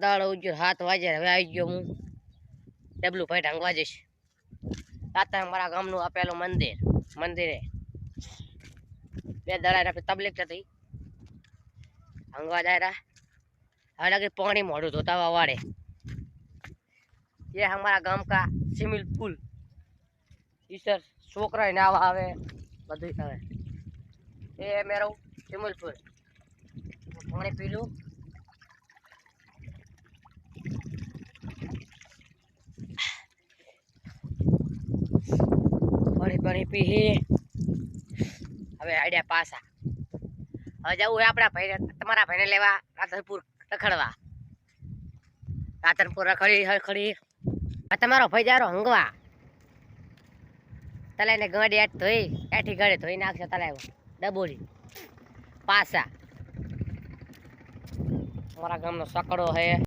દાડો ઉજ્યો 7 વાગે હવે આવી ગયો હું ડબલું ભાઈ ઢાંગવા જઈશ. તાતા મારા ગામનું આપેલું મંદિરે 2 દાડા તબલીક હતી ઢાંગવા દાયરા. હવે लगे पानी मोड़ू धोता वाड़े. ये हमारा गांव का स्विमिंग पूल. इधर छोकरा नावा आवे બધું આવે. ये मेरा स्विमिंग पूल. पानी पी लूं. पानी पी હવે આઈડિયા પાસા. હવે જવું આપણા ભાઈ તમારા ભાઈને લેવા રાધનપુર રખડવા. રાધનપુર રખડી તમારો ભાઈ જારો હંગવા તલાઈને ગાડી આટ ધોઈ એઠી ગાડી ધોઈ નાખશે તલાઈ ડબોરી પાસા. અમારા ગામનો સકડો હે.